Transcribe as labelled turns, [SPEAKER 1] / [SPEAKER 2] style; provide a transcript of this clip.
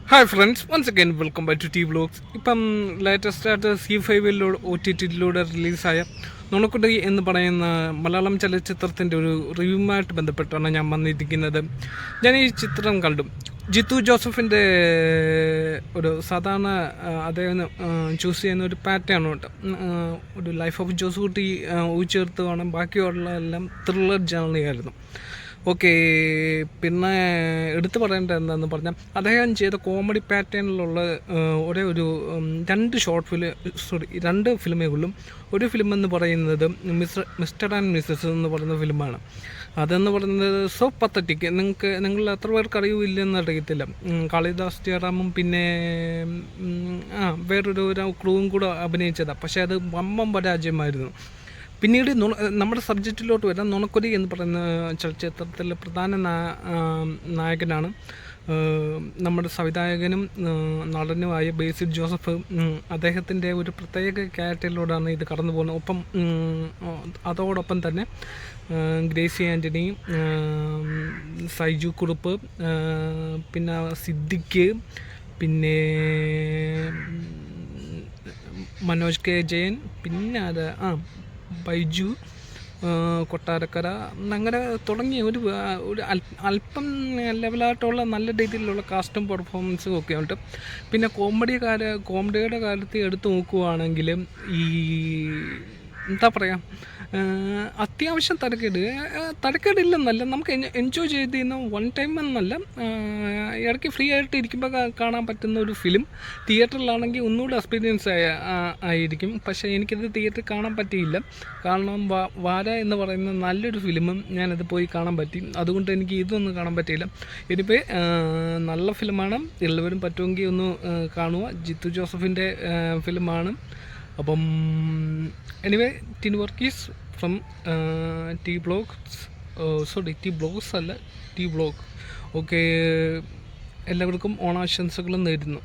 [SPEAKER 1] Hi friends, once again welcome back to T vlogs. ഇപ്പം latest ആയിട്ട് C5 OTT റിലീസായ നുണക്കുട്ടി എന്ന് പറയുന്ന മലയാളം ചലച്ചിത്രത്തിൻ്റെ ഒരു റിവ്യൂമായിട്ട് ബന്ധപ്പെട്ടാണ് ഞാൻ വന്നിരിക്കുന്നത്. ഞാൻ ഈ ചിത്രം കണ്ടു. ജിത്തു ജോസഫിൻ്റെ ഒരു സാധാരണ അദ്ദേഹം ചൂസ് ചെയ്യുന്ന ഒരു പാറ്റേൺ ഉണ്ട്. ഒരു ലൈഫ് ഓഫ് ജോസ് കുട്ടി ഊച്ചേർത്ത് വേണം, ബാക്കിയുള്ള എല്ലാം ത്രില്ലർ ജേർണിയായിരുന്നു. ഓക്കെ, പിന്നെ എടുത്തു പറയേണ്ടത് എന്താണെന്ന് പറഞ്ഞാൽ അദ്ദേഹം ചെയ്ത കോമഡി പാറ്റേണിലുള്ള രണ്ട് ഫിലിമേ ഉള്ളൂ. ഒരു ഫിലിം എന്ന് പറയുന്നത് മിസ്റ്റർ ആൻഡ് മിസ്സസ് എന്ന് പറയുന്ന ഫിലിമാണ്. അതെന്ന് പറയുന്നത് സോ പത്തറ്റിക്. നിങ്ങളിൽ എത്ര പേർക്ക് അറിയില്ലെന്ന് അറിയത്തില്ല. കാളിദാസ് ജയറാമും പിന്നെ വേറൊരു ക്രൂവും കൂടെ അഭിനയിച്ചതാണ്. പക്ഷേ അത് വമ്പം പരാജയമായിരുന്നു. പിന്നീട് നമ്മുടെ സബ്ജക്റ്റിലോട്ട് വരാം. നുണക്കുരി എന്ന് പറയുന്ന ചലച്ചിത്രത്തിലെ പ്രധാന നായകനാണ് നമ്മുടെ സംവിധായകനും നടനുമായ ബേസിൽ ജോസഫ്. അദ്ദേഹത്തിൻ്റെ ഒരു പ്രത്യേക ക്യാരക്ടറിലൂടെയാണ് ഇത് കടന്നു പോകുന്നത്. അതോടൊപ്പം തന്നെ ഗ്രേസി ആൻ്റണി, സൈജു കുറുപ്പ്, പിന്നെ സിദ്ദിഖ്, പിന്നെ മനോജ് കെ ജയൻ, പിന്നെ ബൈജു കൊട്ടാരക്കര, അങ്ങനെ തുടങ്ങിയ ഒരു അല്പം ലെവലായിട്ടുള്ള നല്ല രീതിയിലുള്ള കാസ്റ്റും പെർഫോമൻസും ഒക്കെ ഉണ്ട്. പിന്നെ കോമഡിയുടെ കാര്യത്തിൽ എടുത്തു നോക്കുകയാണെങ്കിൽ ഈ എന്താ പറയുക, അത്യാവശ്യം തരക്കേടില്ലെന്നല്ല, നമുക്ക് എൻജോയ് ചെയ്തിരുന്ന വൺ ടൈം എന്നല്ല, ഇടയ്ക്ക് ഫ്രീ ആയിട്ട് ഇരിക്കുമ്പോൾ കാണാൻ പറ്റുന്ന ഒരു ഫിലിം. തിയേറ്ററിലാണെങ്കിൽ ഒന്നുകൂടി എക്സ്പീരിയൻസ് ആയിരിക്കും. പക്ഷേ എനിക്കത് തിയേറ്ററിൽ കാണാൻ പറ്റിയില്ല. കാരണം വാര എന്ന് പറയുന്ന നല്ലൊരു ഫിലിമും ഞാനത് പോയി കാണാൻ പറ്റി. അതുകൊണ്ട് എനിക്ക് ഇതൊന്നും കാണാൻ പറ്റിയില്ല. ഇനിയിപ്പോൾ നല്ല ഫിലിമാണ്, എല്ലാവരും പറ്റുമെങ്കിൽ ഒന്ന് കാണുക. ജിത്തു ജോസഫിൻ്റെ ഫിലിമാണ്. അപ്പം എനിവേ, ടിൻ വർക്കീസ് ഫ്രം ടി ബ്ലോഗ്സ് അല്ല, ടി വ്ലോഗ്. ഓക്കെ, എല്ലാവർക്കും ഓണാശംസകളും നേരുന്നു.